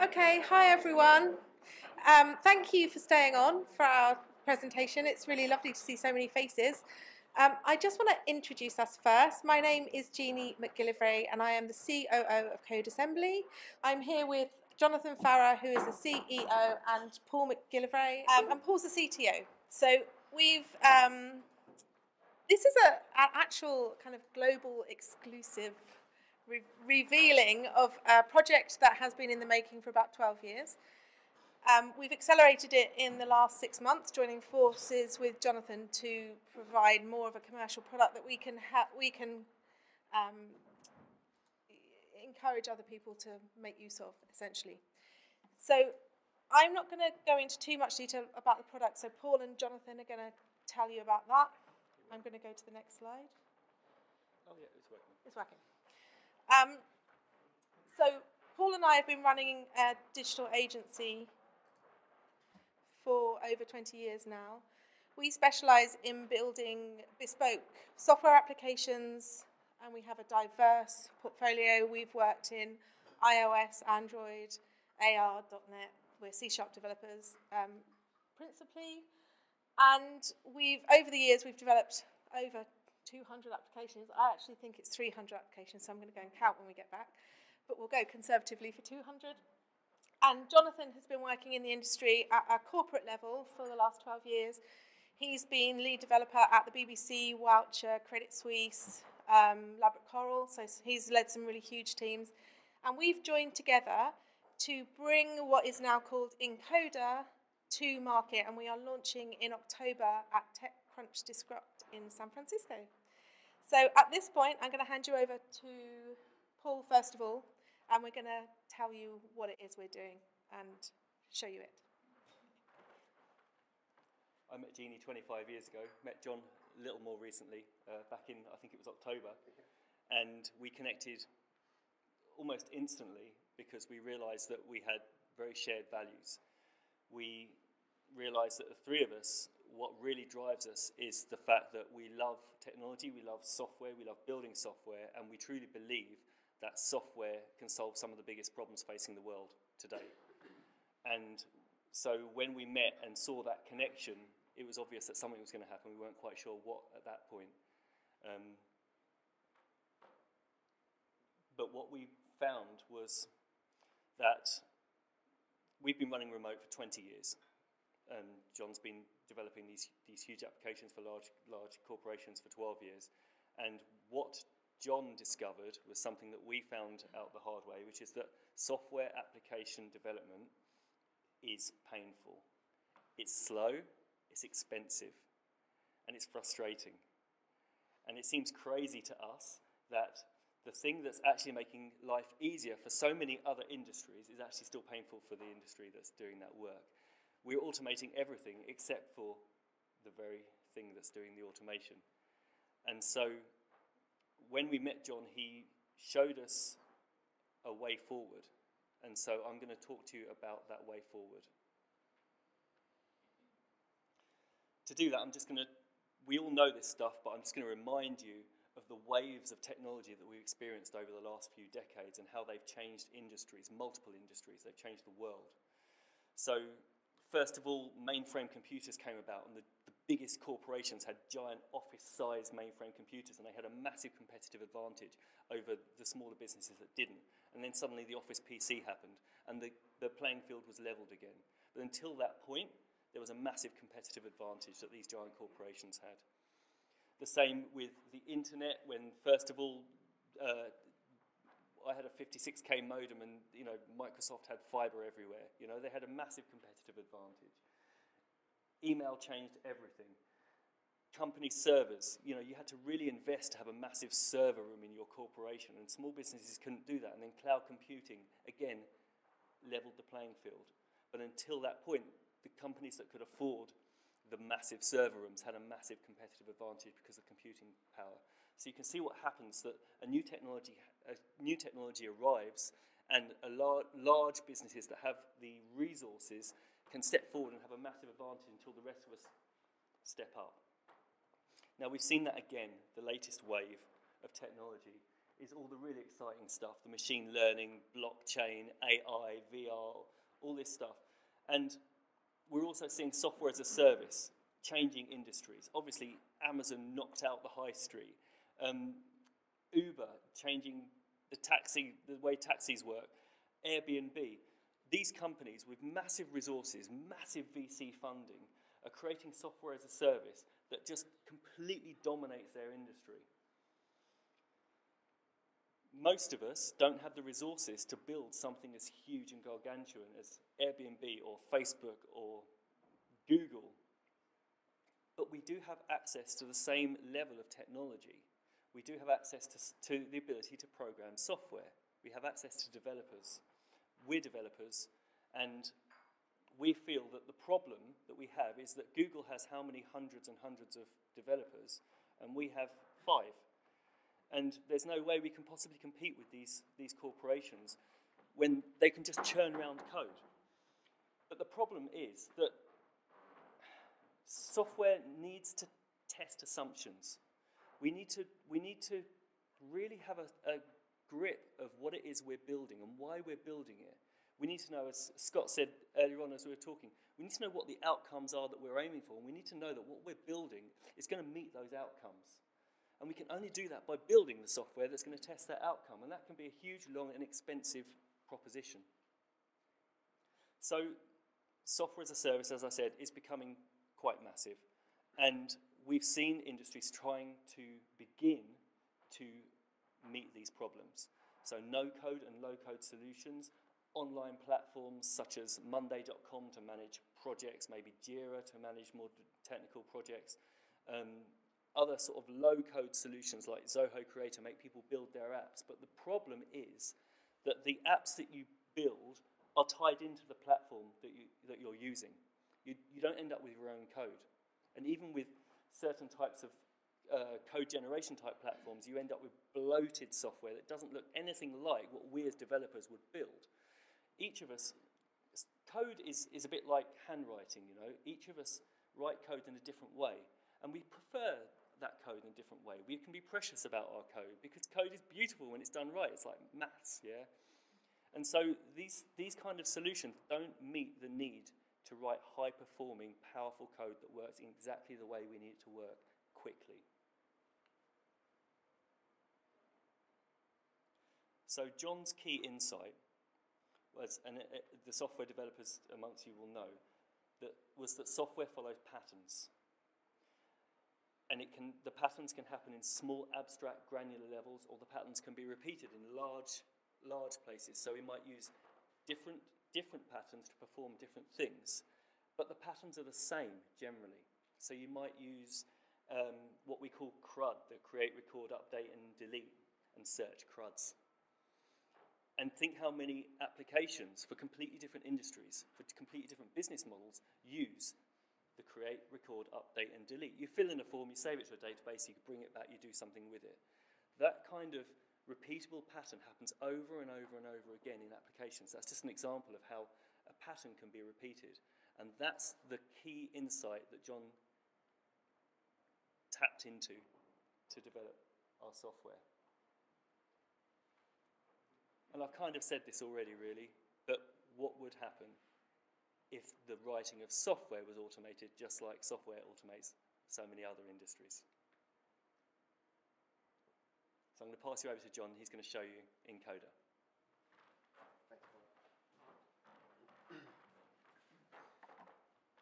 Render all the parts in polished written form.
Okay, hi everyone. Thank you for staying on for our presentation. It's really lovely to see so many faces. I just want to introduce us first. My name is Jeannie McGillivray and I am the COO of Code Assembly. I'm here with Jonathan Farrer, who is the CEO, and Paul McGillivray, and Paul's the CTO. So this is an actual kind of global exclusive revealing of a project that has been in the making for about 12 years. We've accelerated it in the last 6 months, joining forces with Jonathan to provide more of a commercial product that we can encourage other people to make use of, essentially. So I'm not going to go into too much detail about the product, so Paul and Jonathan are going to tell you about that. I'm going to go to the next slide. Oh yeah, it's working. It's working. So Paul and I have been running a digital agency for over 20 years now. We specialise in building bespoke software applications, and we have a diverse portfolio. We've worked in iOS, Android, AR, .NET. We're C# developers principally. And over the years, we've developed over 200 applications. I actually think it's 300 applications, so I'm going to go and count when we get back. But we'll go conservatively for 200. And Jonathan has been working in the industry at a corporate level for the last 12 years. He's been lead developer at the BBC, Woucher, Credit Suisse, Labrador Coral, so he's led some really huge teams. And we've joined together to bring what is now called Encoder to market, and we are launching in October at TechCrunch Disrupt in San Francisco. So at this point, I'm going to hand you over to Paul, first of all, and we're going to tell you what it is we're doing and show you it. I met Jeannie 25 years ago, met John a little more recently, back in, I think it was October, and we connected almost instantly because we realised that we had very shared values. We realised that the three of us, what really drives us is the fact that we love technology, we love software, we love building software, and we truly believe that software can solve some of the biggest problems facing the world today. And so when we met and saw that connection, it was obvious that something was going to happen. We weren't quite sure what at that point. But what we found was that we've been running remote for 20 years. John's been developing these huge applications for large corporations for 12 years. And what John discovered was something that we found out the hard way, which is that software application development is painful. It's slow, it's expensive, and it's frustrating. And it seems crazy to us that the thing that's actually making life easier for so many other industries is actually still painful for the industry that's doing that work. We're automating everything except for the very thing that's doing the automation. And so when we met John, he showed us a way forward. And so I'm going to talk to you about that way forward. To do that, we all know this stuff, but I'm just going to remind you of the waves of technology that we've experienced over the last few decades and how they've changed industries, multiple industries. They've changed the world. So first of all, mainframe computers came about, and the biggest corporations had giant office-sized mainframe computers, and they had a massive competitive advantage over the smaller businesses that didn't. And then suddenly the Office PC happened, and the playing field was leveled again. But until that point, there was a massive competitive advantage that these giant corporations had. The same with the internet, when first of all, I had a 56K modem, and Microsoft had fiber everywhere. They had a massive competitive advantage. Email changed everything. Company servers, you had to really invest to have a massive server room in your corporation, and small businesses couldn't do that. And then cloud computing, again, leveled the playing field. But until that point, the companies that could afford the massive server rooms had a massive competitive advantage because of computing power. So you can see what happens, that a new technology arrives, and large businesses that have the resources can step forward and have a massive advantage until the rest of us step up. Now we've seen that again. The latest wave of technology is all the really exciting stuff, the machine learning, blockchain, AI, VR, all this stuff. And we're also seeing software as a service changing industries. Obviously, Amazon knocked out the high street. Uber changing the way taxis work. Airbnb. These companies with massive resources, massive VC funding, are creating software as a service that just completely dominates their industry. Most of us don't have the resources to build something as huge and gargantuan as Airbnb or Facebook or Google. But we do have access to the same level of technology. We do have access to the ability to program software. We have access to developers. We're developers, and we feel that the problem that we have is that Google has how many hundreds and hundreds of developers, and we have 5. And there's no way we can possibly compete with these corporations when they can just churn around code. But the problem is that software needs to test assumptions. We need to really have a grip of what it is we're building and why we're building it. We need to know, as Scott said earlier on as we were talking, we need to know what the outcomes are that we're aiming for, and we need to know that what we're building is going to meet those outcomes. And we can only do that by building the software that's going to test that outcome, and that can be a huge, long, and expensive proposition. So software as a service, as I said, is becoming quite massive, and we've seen industries trying to begin to meet these problems. So no-code and low-code solutions, online platforms such as Monday.com to manage projects, maybe Jira to manage more technical projects, other sort of low-code solutions like Zoho Creator make people build their apps. But the problem is that the apps that you build are tied into the platform that you're using. You don't end up with your own code. And even with certain types of code generation type platforms, you end up with bloated software that doesn't look anything like what we as developers would build. Each of us, code is a bit like handwriting, you know. Each of us write code in a different way, and we prefer that code in a different way. We can be precious about our code because code is beautiful when it's done right. It's like maths, yeah? And so these kind of solutions don't meet the need to write high-performing, powerful code that works in exactly the way we need it to work quickly. So John's key insight was, and the software developers amongst you will know, was that software follows patterns. And the patterns can happen in small, abstract, granular levels, or the patterns can be repeated in large places. So we might use different patterns to perform different things, but the patterns are the same generally. So you might use what we call CRUD, the create, record, update, and delete, and search CRUDs. And think how many applications for completely different industries, for completely different business models, use the create, record, update, and delete. You fill in a form, you save it to a database, you bring it back, you do something with it. That kind of repeatable pattern happens over and over and over again in applications. That's just an example of how a pattern can be repeated. And that's the key insight that John tapped into to develop our software. And I've kind of said this already, really, but what would happen if the writing of software was automated just like software automates so many other industries? So I'm going to pass you over to John. He's going to show you in Coda.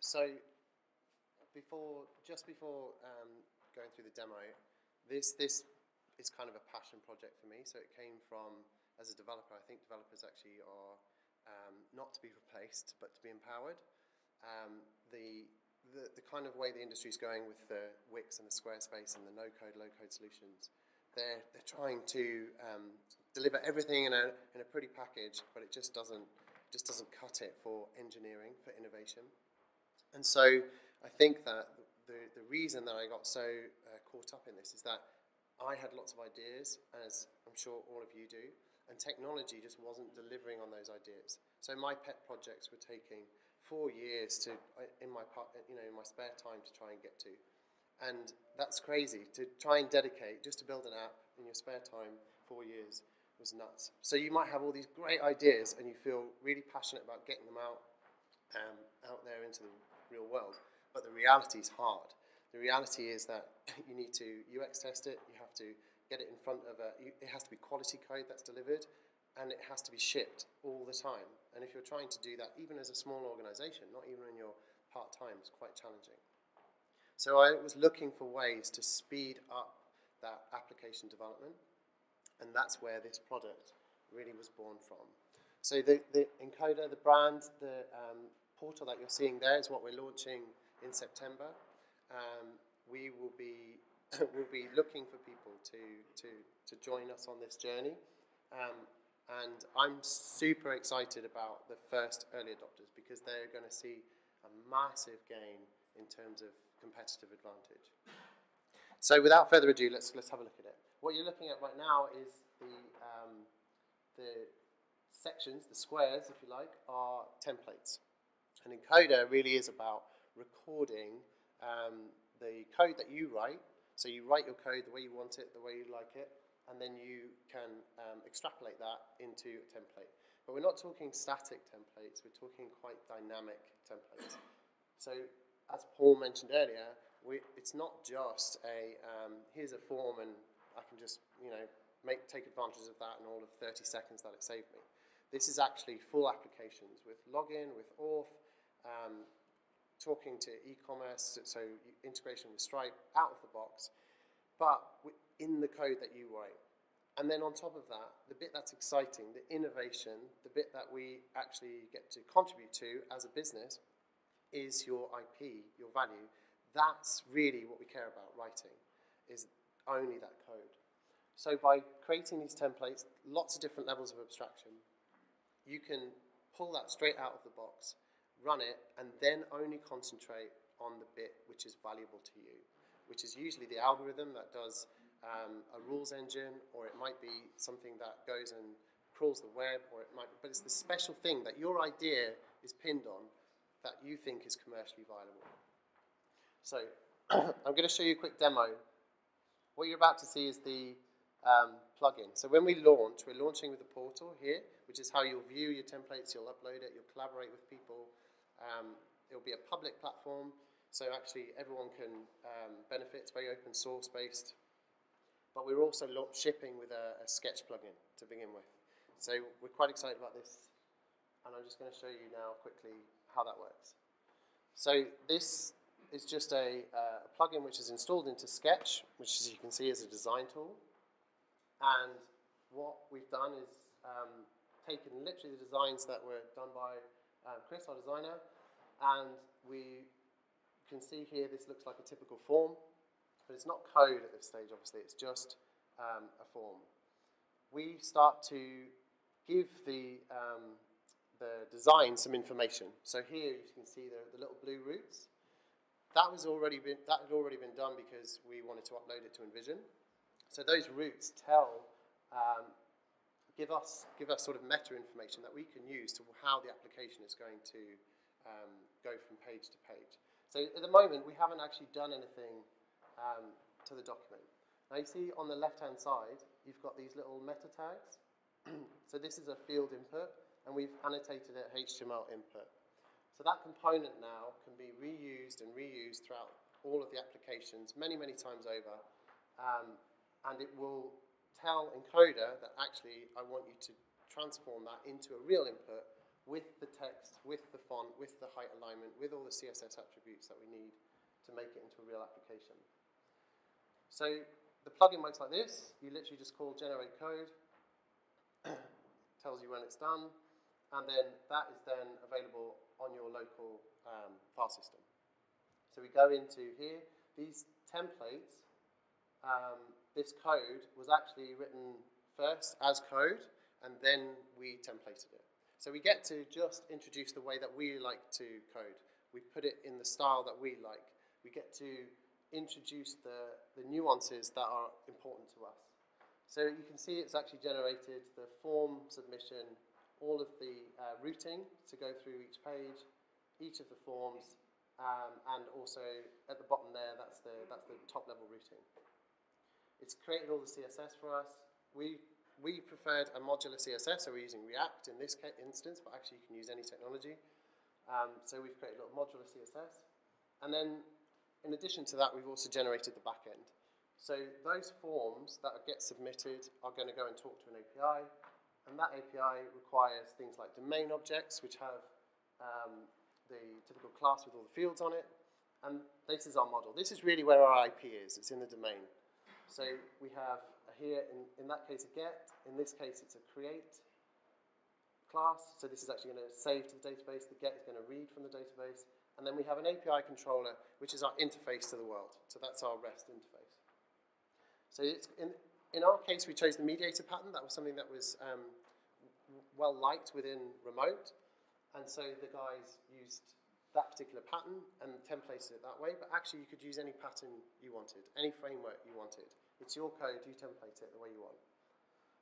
So just before going through the demo, this is kind of a passion project for me. So it came from, as a developer, I think developers actually are not to be replaced, but to be empowered. The kind of way the industry is going with the Wix and the Squarespace and the no-code, low-code solutions, they're trying to deliver everything in a pretty package, but it just doesn't cut it for engineering, for innovation. And so I think that the reason that I got so caught up in this is that I had lots of ideas, as I'm sure all of you do, and technology just wasn't delivering on those ideas. So my pet projects were taking 4 years in my spare time to try and get to. And that's crazy, to try and dedicate just to build an app, in your spare time, 4 years was nuts. So you might have all these great ideas and you feel really passionate about getting them out there into the real world. But the reality is hard. The reality is that you need to UX test it, you have to get it in front of it has to be quality code that's delivered, and it has to be shipped all the time. And if you're trying to do that, even as a small organization, not even in your part-time, it's quite challenging. So I was looking for ways to speed up that application development, and that's where this product really was born from. So the Encoder, the brand, the portal that you're seeing there is what we're launching in September. We will be we'll be looking for people to join us on this journey, and I'm super excited about the first early adopters because they're going to see a massive gain in terms of competitive advantage. So without further ado, let's have a look at it. What you're looking at right now is the sections, the squares, if you like, are templates. And Encoder really is about recording the code that you write. So you write your code the way you want it, the way you like it, and then you can extrapolate that into a template. But we're not talking static templates, we're talking quite dynamic templates. So as Paul mentioned earlier, it's not just here's a form and I can just take advantage of that in all of 30 seconds that it saved me. This is actually full applications with login, with auth, talking to e-commerce, so integration with Stripe out of the box, but in the code that you write. And then on top of that, the bit that's exciting, the innovation, the bit that we actually get to contribute to as a business is your IP, your value. That's really what we care about writing, is only that code. So by creating these templates, lots of different levels of abstraction, you can pull that straight out of the box, run it, and then only concentrate on the bit which is valuable to you, which is usually the algorithm that does a rules engine, or it might be something that goes and crawls the web, or it might be, but it's the special thing that your idea is pinned on that you think is commercially viable. So I'm going to show you a quick demo. What you're about to see is the plugin. So when we launch, we're launching with the portal here, which is how you'll view your templates, you'll upload it, you'll collaborate with people. It'll be a public platform, so actually everyone can benefit. It's very open source based. But we're also shipping with a Sketch plugin to begin with. So we're quite excited about this, and I'm just going to show you now quickly how that works. So this is just a plugin which is installed into Sketch, which as you can see is a design tool. And what we've done is taken literally the designs that were done by Chris, our designer, and we can see here this looks like a typical form, but it's not code at this stage, obviously, it's just a form. We start to give the design some information. So here you can see the little blue roots. That had already been done because we wanted to upload it to InVision. So those roots give us sort of meta information that we can use to how the application is going to go from page to page. So at the moment, we haven't actually done anything to the document. Now you see on the left-hand side, you've got these little meta tags. So this is a field input, and we've annotated it HTML input. So that component now can be reused and reused throughout all of the applications many, many times over, and it will tell Encoder that actually I want you to transform that into a real input with the text, with the font, with the height alignment, with all the CSS attributes that we need to make it into a real application. So the plugin works like this. You literally just call generate code, tells you when it's done, and then that is then available on your local file system. So we go into here. These templates, this code was actually written first as code, and then we templated it. So we get to just introduce the way that we like to code. We put it in the style that we like. We get to introduce the nuances that are important to us. So you can see it's actually generated the form submission, all of the routing to go through each page, each of the forms, and also at the bottom there, that's the top level routing. It's created all the CSS for us. We preferred a modular CSS, so we're using React in this instance, but actually you can use any technology. So we've created a little modular CSS. And then, in addition to that, we've also generated the backend. So those forms that get submitted are going to go and talk to an API, and that API requires things like domain objects, which have the typical class with all the fields on it, and this is our model. This is really where our IP is. It's in the domain. So we have here, in that case, a get. In this case, it's a create class. So this is actually going to save to the database. The get is going to read from the database. And then we have an API controller, which is our interface to the world. So that's our REST interface. So it's in our case, we chose the mediator pattern. That was something that was well liked within remote. And so the guys used that particular pattern and templated it that way. But actually, you could use any pattern you wanted, any framework you wanted. It's your code. You template it the way you want.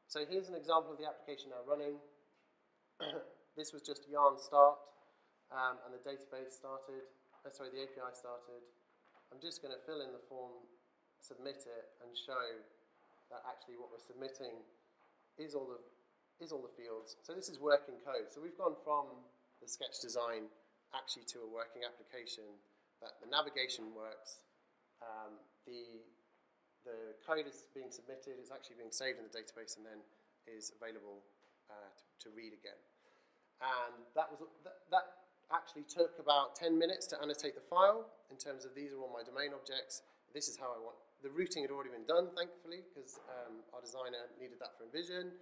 So here's an example of the application now running. This was just yarn start. And the database started, the API started. I'm just going to fill in the form, submit it, and show that actually what we're submitting is all the fields. So this is working code. So we've gone from the sketch design actually to a working application that the navigation works. The code is being submitted, it's actually being saved in the database, and then is available to read again. And that actually took about 10 minutes to annotate the file in terms of these are all my domain objects. This is how I want. The routing had already been done, thankfully, because our designer needed that for Envision.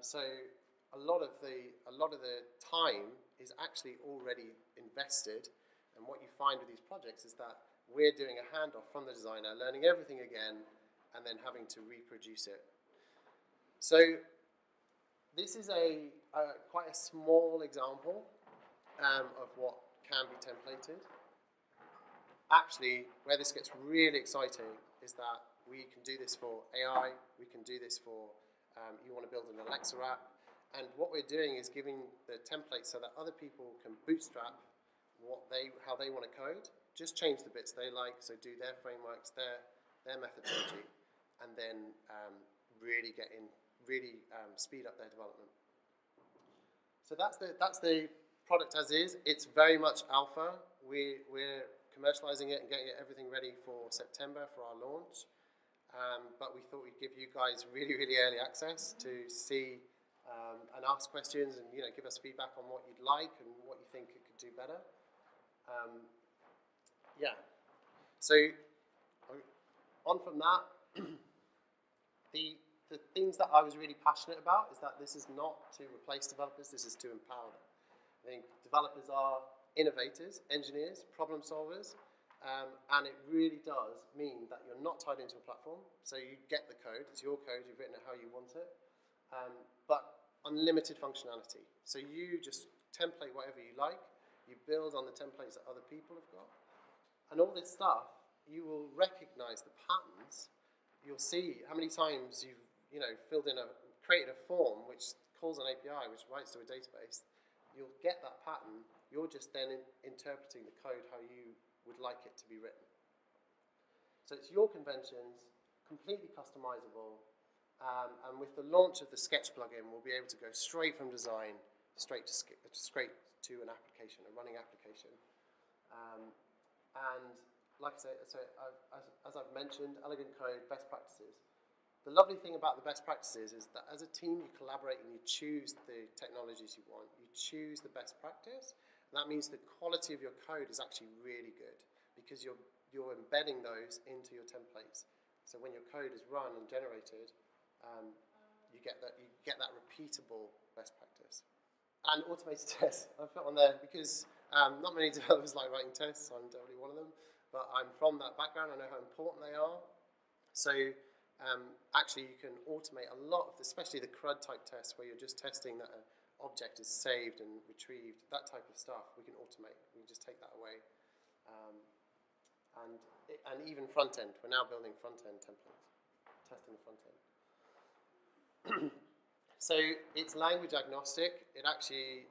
So a lot of the time is actually already invested. And what you find with these projects is that we're doing a handoff from the designer, learning everything again, and then having to reproduce it. So this is quite a small example of what can be templated. Actually, where this gets really exciting is that we can do this for AI, we can do this for, you want to build an Alexa app, and what we're doing is giving the template so that other people can bootstrap how they want to code, just change the bits they like, so do their frameworks, their methodology, and then really speed up their development. So that's the product as is. It's very much alpha. We're commercializing it and getting everything ready for September for our launch. But we thought we'd give you guys really, really early access to see and ask questions and give us feedback on what you'd like and what you think it could do better. Yeah. So on from that, the things that I was really passionate about is that this is not to replace developers, this is to empower them. I think developers are innovators, engineers, problem solvers, and it really does mean that you're not tied into a platform. So you get the code, it's your code, you've written it how you want it, but unlimited functionality. So you just template whatever you like, you build on the templates that other people have got, and all this stuff, you will recognize the patterns. You'll see how many times you've created a form which calls an API, which writes to a database. You'll get that pattern. You're just then interpreting the code how you would like it to be written. So it's your conventions, completely customizable, and with the launch of the Sketch plugin, we'll be able to go straight from design straight to an application, a running application. And like I say, as I've mentioned, elegant code, best practices. The lovely thing about the best practices is that as a team, you collaborate and you choose the technologies you want. You choose the best practice. And that means the quality of your code is actually really good because you're embedding those into your templates. So when your code is run and generated, you get that repeatable best practice. And automated tests I've put on there because not many developers like writing tests. I'm definitely one of them. But I'm from that background. I know how important they are. So actually, you can automate a lot of, especially the CRUD type tests, where you're just testing that an object is saved and retrieved. That type of stuff we can automate. We can just take that away. And even front end. We're now building front end templates, testing the front end. So it's language agnostic. It actually,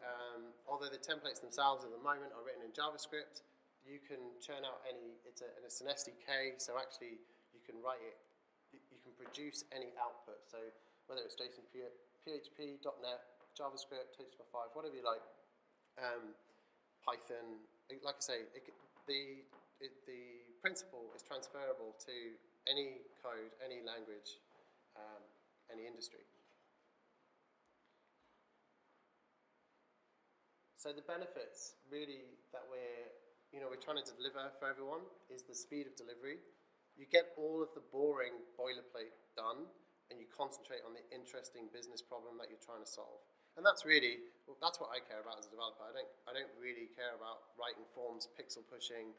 although the templates themselves at the moment are written in JavaScript, you can churn out any. It's an SDK, so actually you can write it. You produce any output. So whether it's JSON, PHP, .NET, JavaScript, HTML5, whatever you like, Python. Like I say, the principle is transferable to any code, any language, any industry. So the benefits really that we're trying to deliver for everyone is the speed of delivery. You get all of the boring boilerplate done, and you concentrate on the interesting business problem that you're trying to solve. And that's what I care about as a developer. I don't really care about writing forms, pixel pushing,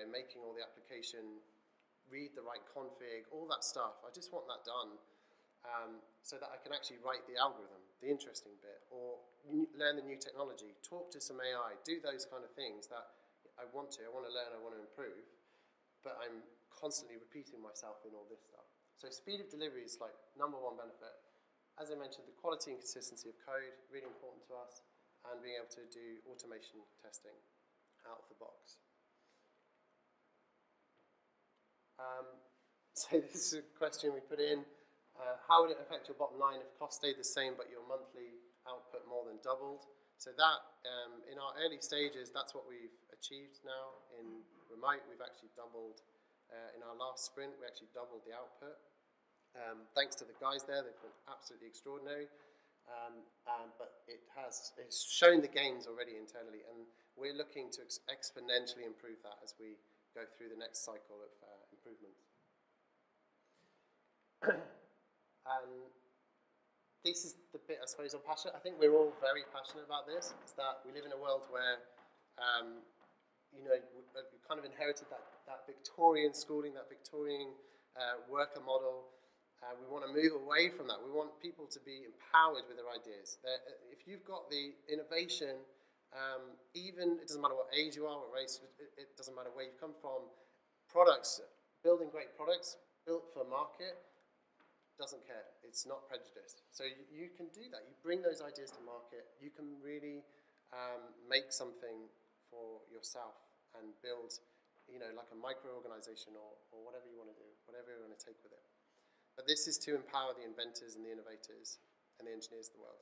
making all the application, read the right config, all that stuff. I just want that done so that I can actually write the algorithm, the interesting bit, or learn the new technology, talk to some AI, do those kind of things that I want to learn, I want to improve, but I'm constantly repeating myself in all this stuff. So speed of delivery is like number one benefit. As I mentioned, the quality and consistency of code, really important to us, and being able to do automation testing out of the box. So this is a question we put in. How would it affect your bottom line if costs stayed the same but your monthly output more than doubled? So that, in our early stages, that's what we've achieved now in remote. We've actually doubled, in our last sprint, we actually doubled the output. Thanks to the guys there, they've been absolutely extraordinary. But it's shown the gains already internally, and we're looking to exponentially improve that as we go through the next cycle of improvements. And this is the bit I suppose I'm passionate. I think we're all very passionate about this. Is that we live in a world where, we kind of inherited that Victorian schooling, that Victorian worker model. We want to move away from that. We want people to be empowered with their ideas. If you've got the innovation, it doesn't matter what age you are, what race, it doesn't matter where you've come from, building great products, built for market, doesn't care. It's not prejudiced. So you can do that. You bring those ideas to market. You can really make something for yourself and build, like a micro-organization or whatever you want to do, whatever you want to take with it. But this is to empower the inventors and the innovators and the engineers of the world.